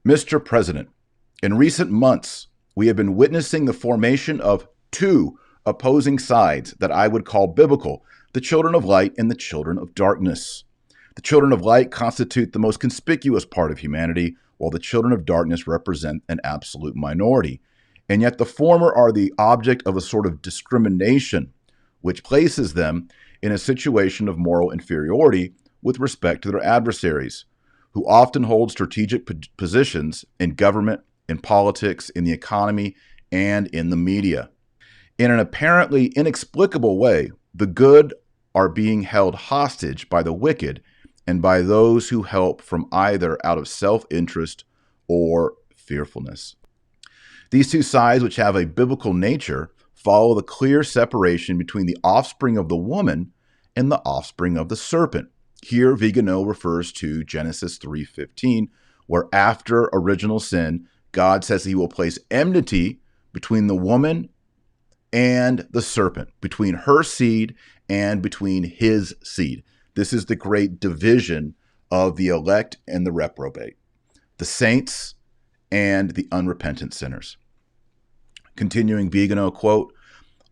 Mr. President, in recent months, we have been witnessing the formation of two opposing sides that I would call biblical: the children of light and the children of darkness. The children of light constitute the most conspicuous part of humanity, while the children of darkness represent an absolute minority. And yet the former are the object of a sort of discrimination, which places them in a situation of moral inferiority with respect to their adversaries, who often hold strategic positions in government, in politics, in the economy, and in the media. In an apparently inexplicable way, the good are being held hostage by the wicked and by those who help from either out of self-interest or fearfulness. These two sides, which have a biblical nature, follow the clear separation between the offspring of the woman and the offspring of the serpent. Here, Viganò refers to Genesis 3:15, where after original sin, God says he will place enmity between the woman and the serpent, between her seed and between his seed. This is the great division of the elect and the reprobate, the saints and the unrepentant sinners. Continuing Viganò, quote,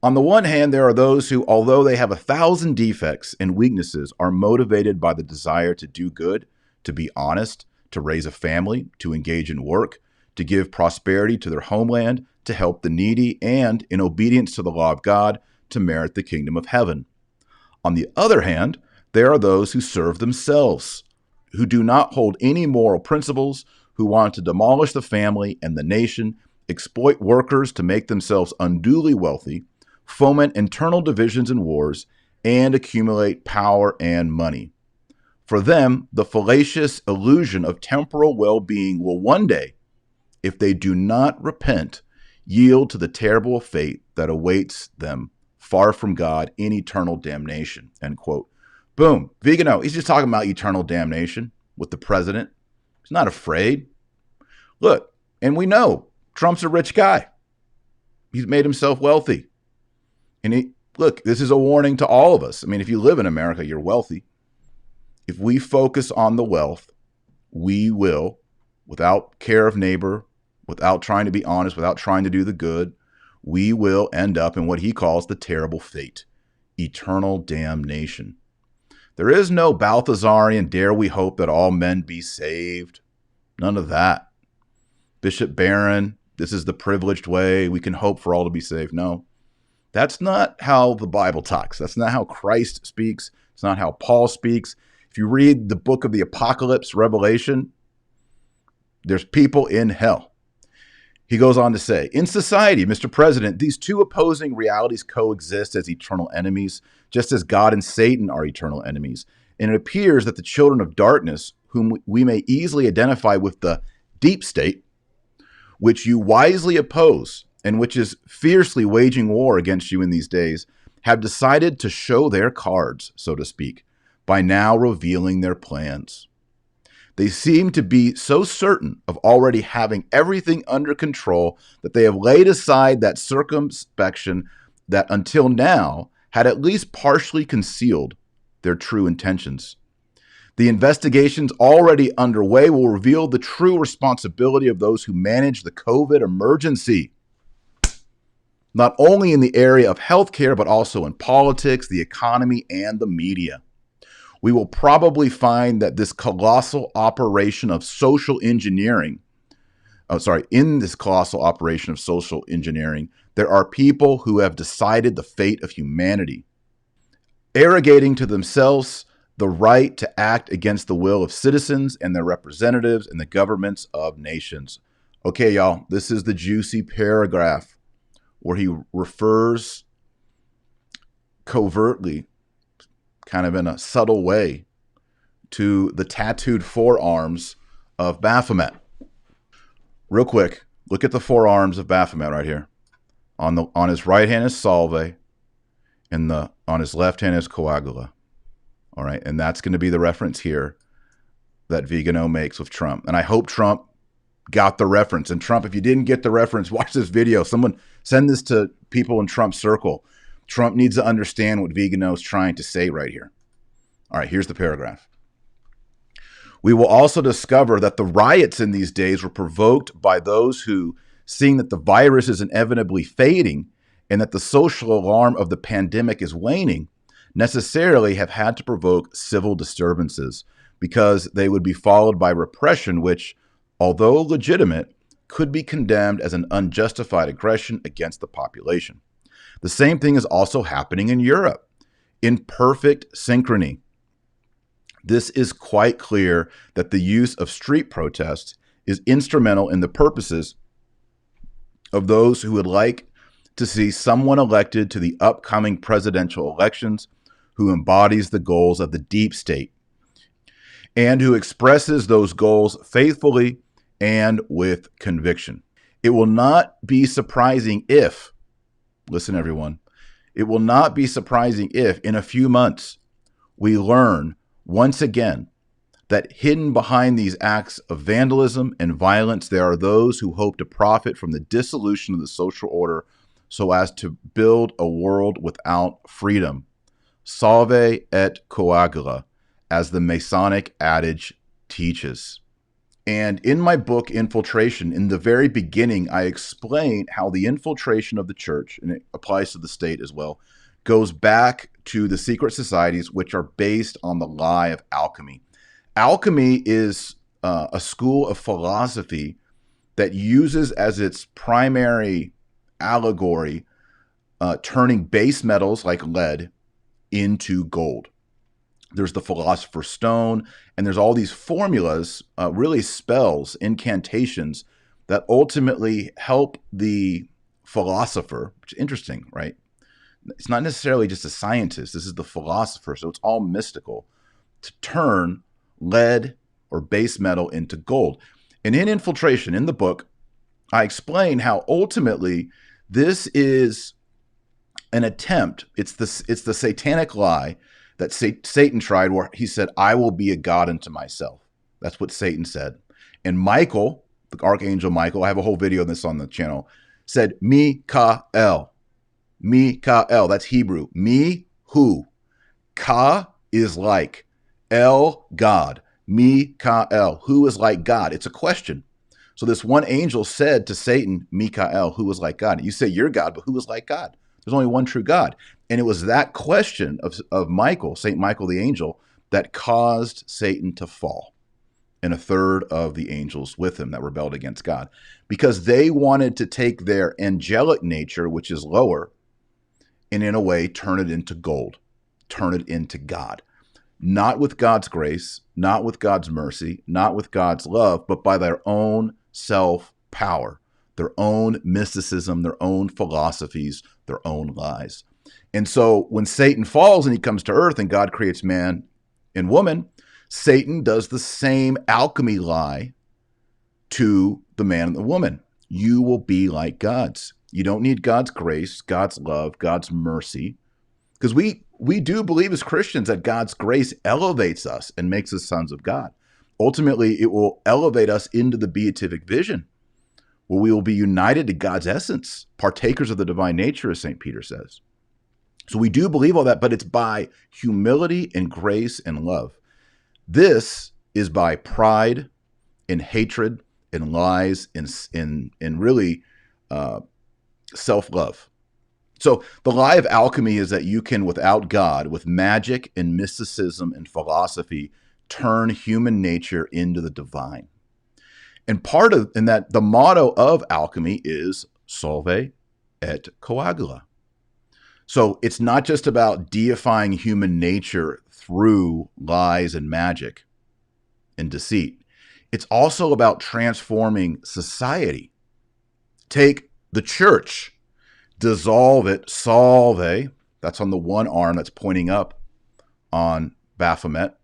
on the one hand, there are those who, although they have 1,000 defects and weaknesses, are motivated by the desire to do good, to be honest, to raise a family, to engage in work, to give prosperity to their homeland, to help the needy, and, in obedience to the law of God, to merit the kingdom of heaven. On the other hand, there are those who serve themselves, who do not hold any moral principles, who want to demolish the family and the nation, exploit workers to make themselves unduly wealthy, foment internal divisions and wars, and accumulate power and money. For them, the fallacious illusion of temporal well-being will one day, if they do not repent, yield to the terrible fate that awaits them far from God in eternal damnation, end quote. Boom. Viganò, he's just talking about eternal damnation with the president. He's not afraid. Look, and we know Trump's a rich guy. He's made himself wealthy. And look, this is a warning to all of us. I mean, if you live in America, you're wealthy. If we focus on the wealth, we will, without care of neighbor, without trying to be honest, without trying to do the good, we will end up in what he calls the terrible fate, eternal damnation. There is no Balthazarian, dare we hope that all men be saved. None of that. Bishop Barron, this is the privileged way. We can hope for all to be saved. No, that's not how the Bible talks. That's not how Christ speaks. It's not how Paul speaks. If you read the book of the Apocalypse, Revelation, there's people in hell. He goes on to say, in society, Mr. President, these two opposing realities coexist as eternal enemies, just as God and Satan are eternal enemies. And it appears that the children of darkness, whom we may easily identify with the deep state, which you wisely oppose and which is fiercely waging war against you in these days, have decided to show their cards, so to speak, by now revealing their plans. They seem to be so certain of already having everything under control that they have laid aside that circumspection that until now had at least partially concealed their true intentions. The investigations already underway will reveal the true responsibility of those who manage the COVID emergency, not only in the area of healthcare, but also in politics, the economy, and the media. We will probably find that this colossal operation of social engineering, in this colossal operation of social engineering, there are people who have decided the fate of humanity, arrogating to themselves the right to act against the will of citizens and their representatives and the governments of nations. Okay, y'all, this is the juicy paragraph where he refers covertly, kind of in a subtle way, to the tattooed forearms of Baphomet. Real quick, look at the forearms of Baphomet right here. On his right hand is Salve, and on his left hand is Coagula. All right, and that's going to be the reference here that Viganò makes with Trump. And I hope Trump got the reference. And Trump, if you didn't get the reference, watch this video. Someone send this to people in Trump's circle. Trump needs to understand what Viganò is trying to say right here. All right, here's the paragraph. We will also discover that the riots in these days were provoked by those who, seeing that the virus is inevitably fading and that the social alarm of the pandemic is waning, necessarily have had to provoke civil disturbances because they would be followed by repression, which, although legitimate, could be condemned as an unjustified aggression against the population. The same thing is also happening in Europe in perfect synchrony. This is quite clear that the use of street protests is instrumental in the purposes of those who would like to see someone elected to the upcoming presidential elections who embodies the goals of the deep state and who expresses those goals faithfully and with conviction. It will not be surprising if, listen everyone, it will not be surprising if in a few months we learn once again that hidden behind these acts of vandalism and violence, there are those who hope to profit from the dissolution of the social order so as to build a world without freedom. Salve et coagula, as the Masonic adage teaches. And in my book, Infiltration, in the very beginning, I explain how the infiltration of the church, and it applies to the state as well, goes back to the secret societies, which are based on the lie of alchemy. Alchemy is a school of philosophy that uses as its primary allegory turning base metals like lead into gold. There's the philosopher's stone, and there's all these formulas, really spells, incantations that ultimately help the philosopher, which is interesting, right? It's not necessarily just a scientist. This is the philosopher, so it's all mystical, to turn lead or base metal into gold. And in Infiltration, in the book, I explain how ultimately this is an attempt. It's the satanic lie that Satan tried, where he said, I will be a god unto myself. That's what Satan said. And Michael, the archangel Michael, I have a whole video of this on the channel, said, Mikael. Mikael, that's Hebrew. Me, who? Ka is like. El, God. Mikael, who is like God? It's a question. So this one angel said to Satan, Mikael, who is like God? You say you're God, but who is like God? There's only one true God. And it was that question of Michael, St. Michael the angel, that caused Satan to fall, and a third of the angels with him that rebelled against God, because they wanted to take their angelic nature, which is lower, and in a way turn it into gold, turn it into God. Not with God's grace, not with God's mercy, not with God's love, but by their own self-power, their own mysticism, their own philosophies, their own lies. And so when Satan falls and he comes to earth and God creates man and woman, Satan does the same alchemy lie to the man and the woman. You will be like gods. You don't need God's grace, God's love, God's mercy, because we do believe as Christians that God's grace elevates us and makes us sons of God. Ultimately, it will elevate us into the beatific vision, where we will be united to God's essence, partakers of the divine nature, as St. Peter says. So we do believe all that, but it's by humility and grace and love. This is by pride and hatred and lies and really self-love. So the lie of alchemy is that you can, without God, with magic and mysticism and philosophy, turn human nature into the divine. And that the motto of alchemy is Solve et Coagula. So it's not just about deifying human nature through lies and magic and deceit. It's also about transforming society. Take the church, dissolve it, salve, that's on the one arm that's pointing up on Baphomet.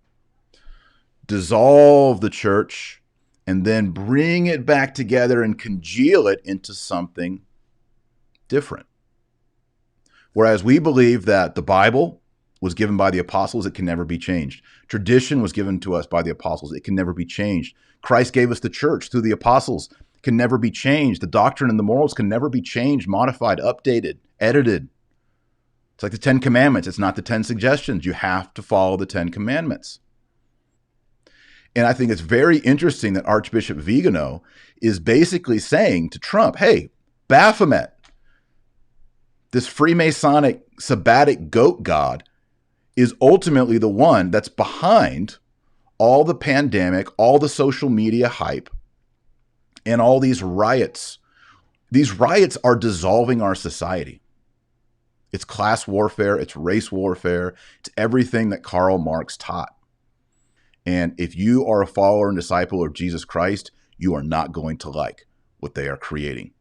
Dissolve the church and then bring it back together and congeal it into something different. Whereas we believe that the Bible was given by the apostles, it can never be changed. Tradition was given to us by the apostles, it can never be changed. Christ gave us the church through the apostles, can never be changed. The doctrine and the morals can never be changed, modified, updated, edited. It's like the 10 Commandments. It's not the 10 suggestions. You have to follow the 10 Commandments. And I think it's very interesting that Archbishop Viganò is basically saying to Trump, hey, Baphomet, this Freemasonic sabbatic goat god, is ultimately the one that's behind all the pandemic, all the social media hype, and all these riots. These riots are dissolving our society. It's class warfare, it's race warfare, it's everything that Karl Marx taught. And if you are a follower and disciple of Jesus Christ, you are not going to like what they are creating.